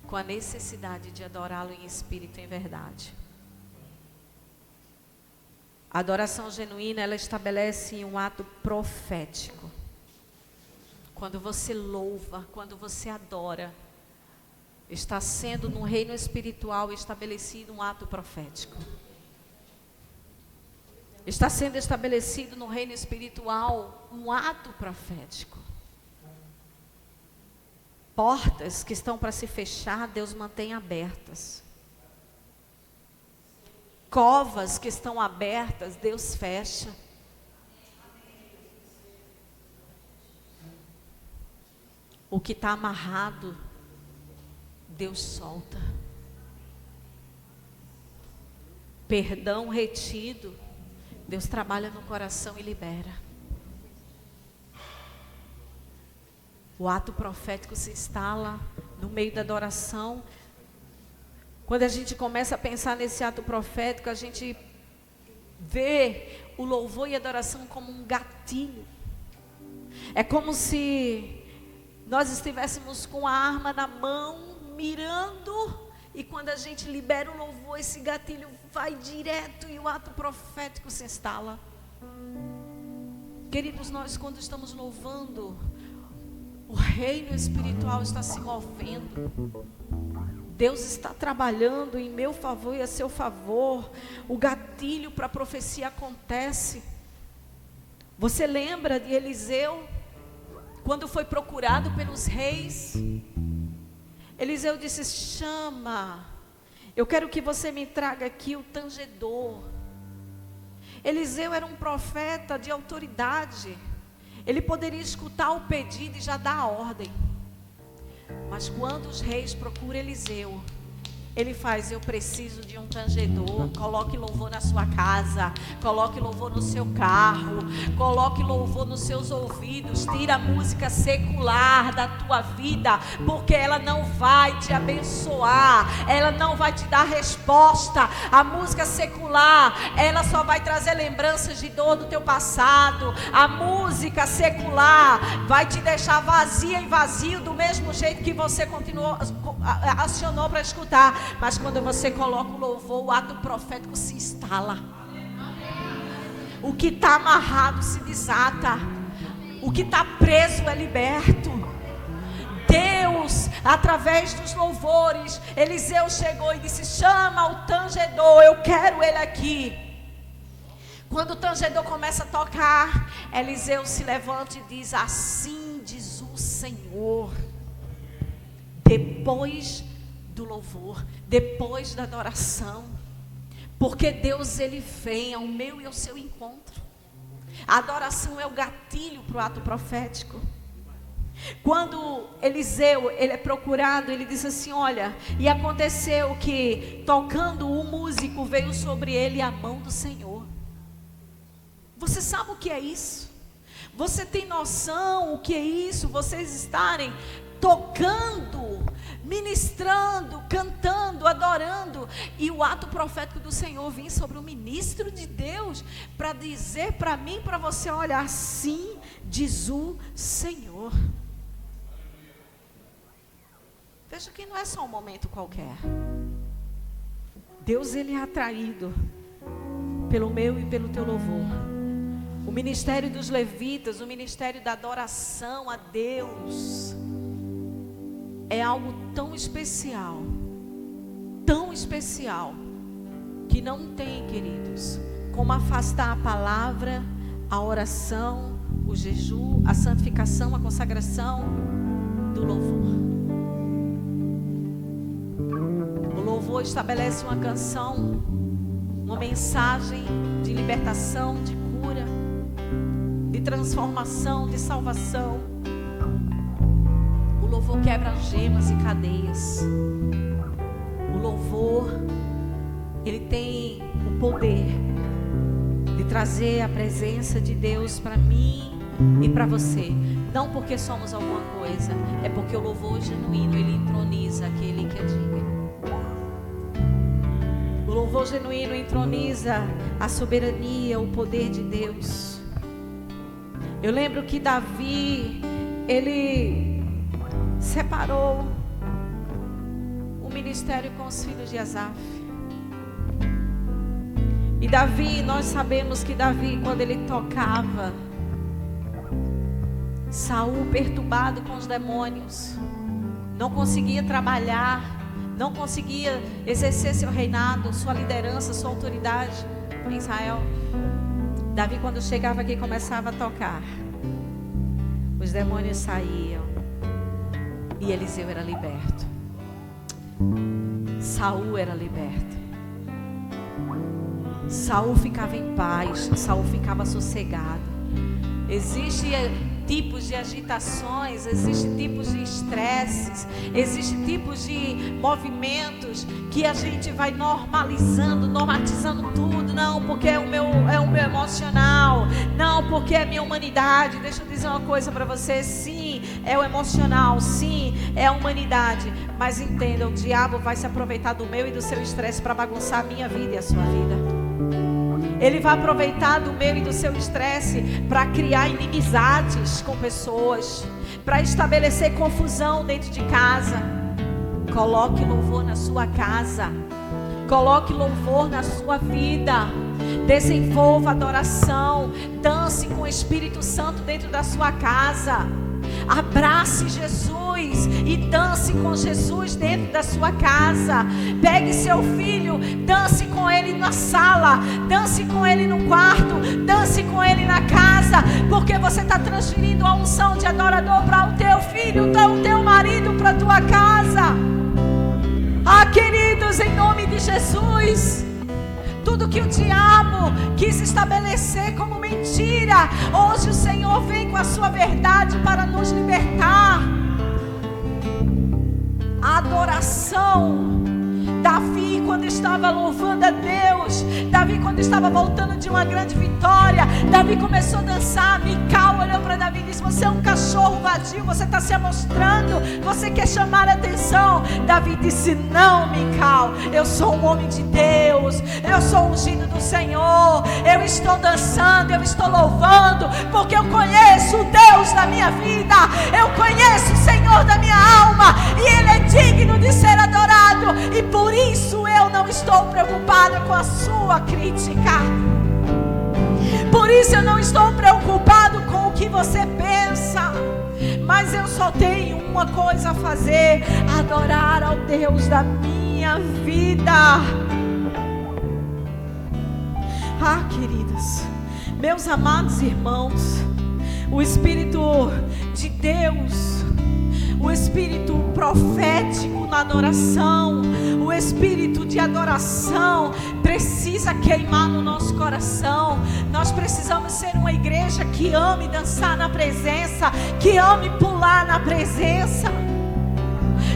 com a necessidade de adorá-lo em espírito e em verdade. A adoração genuína, ela estabelece um ato profético. Quando você louva, quando você adora, está sendo no reino espiritual estabelecido um ato profético. Está sendo estabelecido no reino espiritual um ato profético. Portas que estão para se fechar, Deus mantém abertas. covas que estão abertas, Deus fecha. O que está amarrado, Deus solta. Perdão retido, Deus trabalha no coração e libera. O ato profético se instala no meio da adoração. Quando a gente começa a pensar nesse ato profético, a gente vê o louvor e a adoração como um gatilho. É como se nós estivéssemos com a arma na mão, mirando, e quando a gente libera o louvor, esse gatilho vai direto e o ato profético se instala. Queridos, nós quando estamos louvando, o reino espiritual está se movendo. Deus está trabalhando em meu favor e a seu favor. O gatilho para a profecia acontece. Você lembra de Eliseu? Quando foi procurado pelos reis, Eliseu disse: chama, eu quero que você me traga aqui o tangedor. Eliseu era um profeta de autoridade. Ele poderia escutar o pedido e já dar a ordem. Mas quando os reis procuram Eliseu, ele faz: eu preciso de um tangedor. Coloque louvor na sua casa, coloque louvor no seu carro, coloque louvor nos seus ouvidos. Tira a música secular da tua vida, porque ela não vai te abençoar, ela não vai te dar resposta. A música secular, ela só vai trazer lembranças de dor do teu passado. A música secular vai te deixar vazia e vazio do mesmo jeito que você continuou, acionou para escutar. Mas quando você coloca o louvor, o ato profético se instala. O que está amarrado se desata. O que está preso é liberto. Deus, através dos louvores, Eliseu chegou e disse: chama o tangedor, eu quero ele aqui. Quando o tangedor começa a tocar, Eliseu se levanta e diz: assim diz o Senhor. Depois do louvor, depois da adoração, porque Deus ele vem ao meu e ao seu encontro. A adoração é o gatilho para o ato profético. Quando Eliseu ele é procurado, ele diz assim: olha, e aconteceu que tocando o músico veio sobre ele a mão do Senhor. Você sabe o que é isso? Você tem noção o que é isso? Vocês estarem tocando, ministrando, cantando, adorando, e o ato profético do Senhor vir sobre o ministro de Deus para dizer para mim, para você: olha, assim diz o Senhor. Veja que não é só um momento qualquer. Deus ele é atraído pelo meu e pelo teu louvor. O ministério dos levitas, o ministério da adoração a Deus, é algo tão especial, que não tem, queridos, como afastar a palavra, a oração, o jejum, a santificação, a consagração do louvor. O louvor estabelece uma canção, uma mensagem de libertação, de cura, de transformação, de salvação. O louvor quebra algemas e cadeias. O louvor, ele tem o poder de trazer a presença de Deus para mim e para você. Não porque somos alguma coisa, é porque o louvor genuíno, ele entroniza aquele que é digno. O louvor genuíno entroniza a soberania, o poder de Deus. Eu lembro que Davi, ele separou o ministério com os filhos de Asaf. E Davi, nós sabemos que Davi, quando ele tocava, Saul, perturbado com os demônios, não conseguia trabalhar, não conseguia exercer seu reinado, sua liderança, sua autoridade em Israel. Davi, quando chegava aqui, começava a tocar, os demônios saíam e Eliseu era liberto. Saul era liberto. Saul ficava em paz, Saul ficava sossegado. Existem tipos de agitações, existem tipos de estresses, existem tipos de movimentos que a gente vai normalizando, normatizando tudo. Não, porque é o meu emocional. Não, porque é a minha humanidade. Deixa eu dizer uma coisa para você. Sim, é o emocional. Sim, é a humanidade. Mas entenda, o diabo vai se aproveitar do meu e do seu estresse para bagunçar a minha vida e a sua vida. Ele vai aproveitar do meu e do seu estresse para criar inimizades com pessoas, para estabelecer confusão dentro de casa. Coloque louvor na sua casa, coloque louvor na sua vida, desenvolva adoração, dance com o Espírito Santo dentro da sua casa. Abrace Jesus e dance com Jesus dentro da sua casa. Pegue seu filho, dance com ele na sala, dance com ele no quarto, dance com ele na casa, porque você está transferindo a unção de adorador para o teu filho, o teu marido, para a tua casa. Queridos, em nome de Jesus, tudo que o diabo quis estabelecer como mentira, hoje o Senhor vem com a sua verdade para nos libertar. A adoração. Davi, quando estava louvando a Deus, Davi, quando estava voltando de uma grande vitória, Davi começou a dançar. Mical olhou para Davi e disse: você é um cachorro vadio, você está se amostrando, você quer chamar a atenção. Davi disse: não, Mical, eu sou um homem de Deus, eu sou ungido do Senhor, eu estou dançando, eu estou louvando, porque eu conheço o Deus da minha vida, eu conheço o Senhor da minha alma, e Ele é digno de ser adorado, e por isso eu não estou preocupada com a sua crítica. Por isso eu não estou preocupado com o que você pensa. Mas eu só tenho uma coisa a fazer: adorar ao Deus da minha vida. Queridos, meus amados irmãos, o Espírito de Deus, o Espírito profético na adoração, o Espírito de adoração precisa queimar no nosso coração. Nós precisamos ser uma igreja que ame dançar na presença, que ame pular na presença.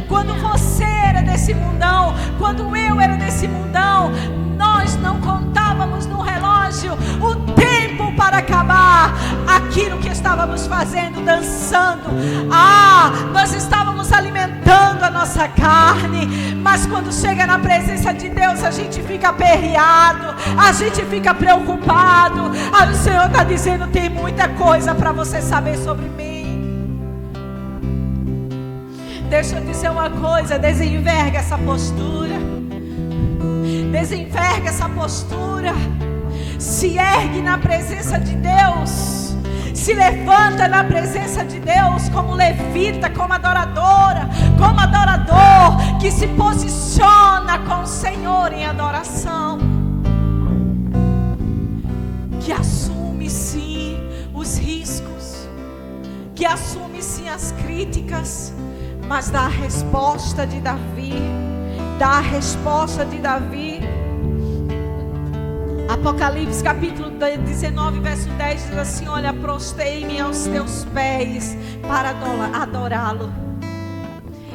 Quando você era desse mundão, quando eu era desse mundão, nós não contávamos no relógio o tempo para acabar aquilo que estávamos fazendo, dançando. Nós estávamos alimentando a nossa carne, mas quando chega na presença de Deus, a gente fica aperreado, a gente fica preocupado. O Senhor está dizendo: tem muita coisa para você saber sobre mim. Deixa eu dizer uma coisa: desenverga essa postura. Desenverga essa postura. Se ergue na presença de Deus. Se levanta na presença de Deus como levita, como adoradora, como adorador que se posiciona com o Senhor em adoração. Que assume sim os riscos, que assume sim as críticas, mas dá a resposta de Davi. Dá a resposta de Davi. Apocalipse capítulo 19, verso 10 diz assim: olha, prostrei-me aos teus pés para adorá-lo.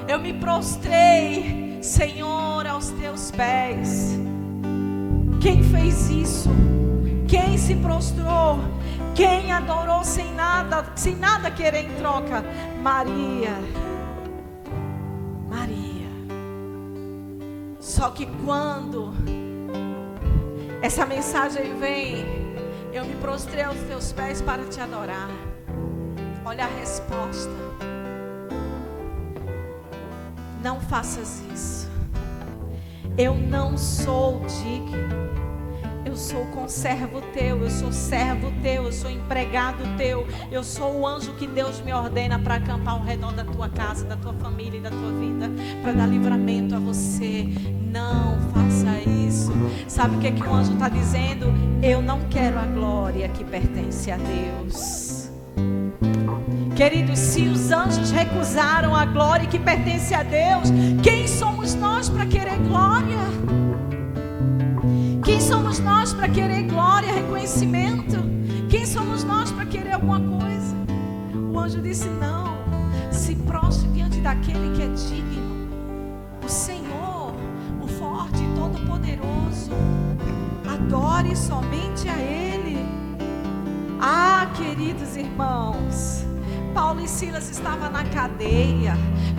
Eu me prostrei, Senhor, aos teus pés. Quem fez isso? Quem se prostrou? Quem adorou sem nada querer em troca? Maria. Só que quando essa mensagem vem, eu me prostrei aos teus pés para te adorar. Olha a resposta: não faças isso. Eu não sou digno. Eu sou conservo teu, eu sou servo teu, eu sou empregado teu, eu sou o anjo que Deus me ordena para acampar ao redor da tua casa, da tua família e da tua vida, para dar livramento a você. Não faça isso. Sabe o que é que o anjo está dizendo? Eu não quero a glória que pertence a Deus. Queridos, se os anjos recusaram a glória que pertence a Deus, quem somos nós para querer glória? Quem somos nós para querer glória, reconhecimento? Quem somos nós para querer alguma coisa? O anjo disse: não, se prostre diante daquele que é digno, o Senhor, o forte e todo-poderoso. Adore somente a Ele. Ah, queridos irmãos, Paulo e Silas estavam na cadeia.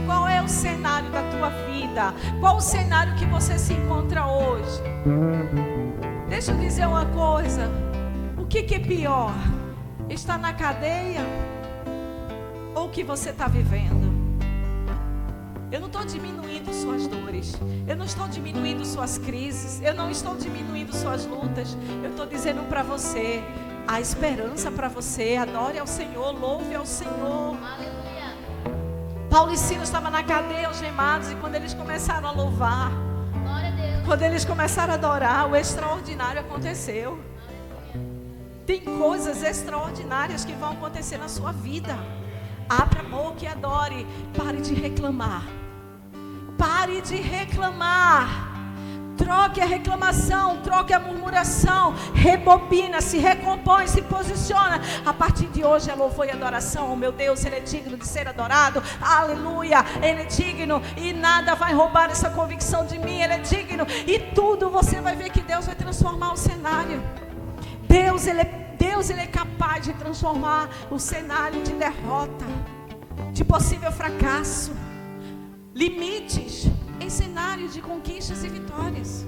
Qual é o cenário da tua vida? Qual o cenário que você se encontra hoje? Deixa eu dizer uma coisa. O que é pior? Estar na cadeia ou o que você está vivendo? Eu não estou diminuindo suas dores. Eu não estou diminuindo suas crises. Eu não estou diminuindo suas lutas. Eu estou dizendo para você: há esperança para você. Adore ao Senhor, louve ao Senhor. Aleluia. Paulo e Silas estavam na cadeia, algemados, e quando eles começaram a louvar, glória a Deus, quando eles começaram a adorar, o extraordinário aconteceu. Tem coisas extraordinárias que vão acontecer na sua vida. Abra a boca e adore. Pare de reclamar. Pare de reclamar. Troque a reclamação, troque a murmuração, rebobina, se recompõe, se posiciona. A partir de hoje é louvor e adoração. Oh, meu Deus, Ele é digno de ser adorado. Aleluia, Ele é digno e nada vai roubar essa convicção de mim. Ele é digno e tudo você vai ver que Deus vai transformar o cenário. Deus ele é capaz de transformar o cenário de derrota, de possível fracasso, limites em cenários de conquistas e vitórias.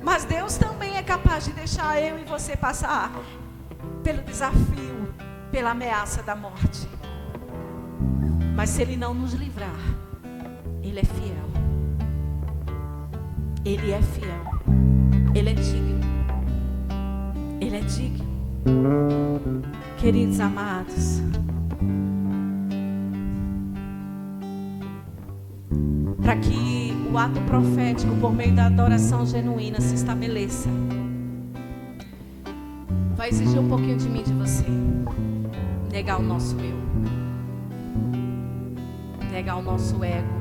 Mas Deus também é capaz de deixar eu e você passar pelo desafio, pela ameaça da morte. Mas se Ele não nos livrar, Ele é fiel. Ele é fiel. Ele é digno. Ele é digno. Queridos amados, para que o ato profético por meio da adoração genuína se estabeleça, vai exigir um pouquinho de mim, de você. Negar o nosso eu, negar o nosso ego.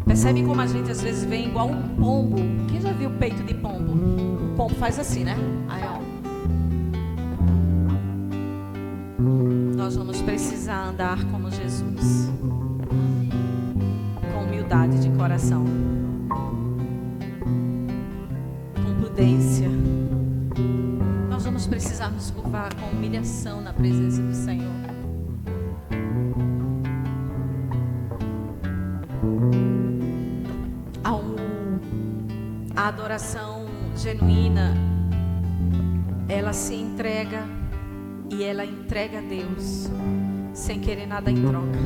Percebe como a gente às vezes vem igual um pombo? Quem já viu o peito de pombo? O pombo faz assim, né? Aí, ó. Nós vamos precisar andar como Jesus, com humildade de coração, com prudência. Nós vamos precisar nos curvar com humilhação na presença do Senhor. A adoração genuína, ela se entrega e ela entrega a Deus sem querer nada em troca.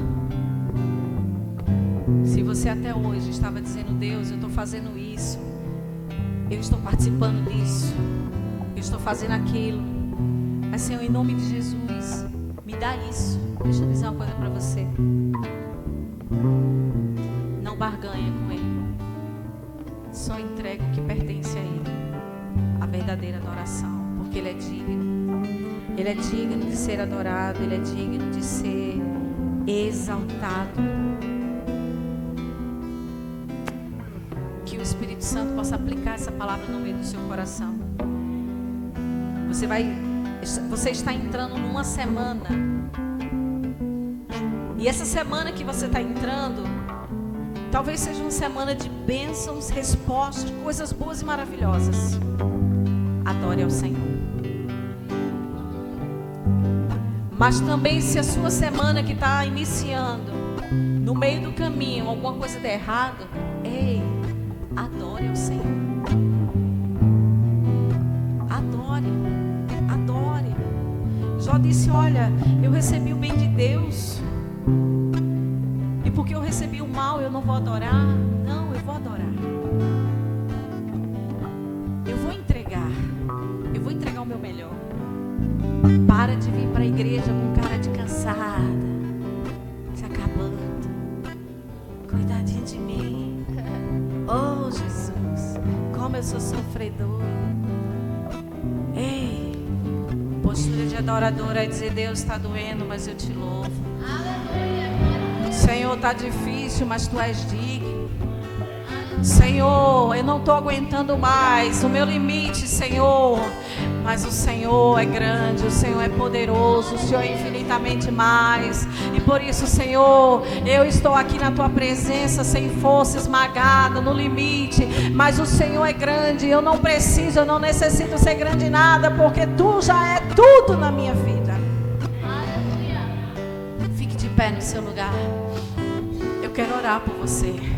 Se você até hoje estava dizendo: Deus, eu estou fazendo isso, eu estou participando disso, eu estou fazendo aquilo, mas Senhor, em nome de Jesus, me dá isso. Deixa eu dizer uma coisa para você: não barganha com Ele. Só entrega o que pertence a Ele, a verdadeira adoração, porque Ele é digno. Ele é digno de ser adorado, Ele é digno de ser exaltado. Que o Espírito Santo possa aplicar essa palavra no meio do seu coração. Você está entrando numa semana, e essa semana que você está entrando, talvez seja uma semana de bênçãos, respostas, coisas boas e maravilhosas. Adore ao Senhor. Mas também, se a sua semana que está iniciando, no meio do caminho, alguma coisa der errado, ei, adore ao Senhor. Adore, adore. Jó disse: olha, eu recebi o bem de Deus, e porque eu recebi o mal, eu não vou adorar. Não, eu vou adorar. Eu vou entregar o meu melhor. Para de vir para a igreja com cara de cansada, se acabando. Cuidadinho de mim. Oh, Jesus, como eu sou sofredor. Ei, postura de adoradora é dizer: Deus, está doendo, mas eu te louvo. Aleluia. Senhor, está difícil, mas Tu és digno. Senhor, eu não estou aguentando mais o meu limite, Senhor. Mas o Senhor é grande, o Senhor é poderoso, o Senhor é infinitamente mais. E por isso, Senhor, eu estou aqui na Tua presença sem força, esmagada, no limite. Mas o Senhor é grande, eu não preciso, eu não necessito ser grande em nada, porque Tu já é tudo na minha vida. Fique de pé no seu lugar. Eu quero orar por você.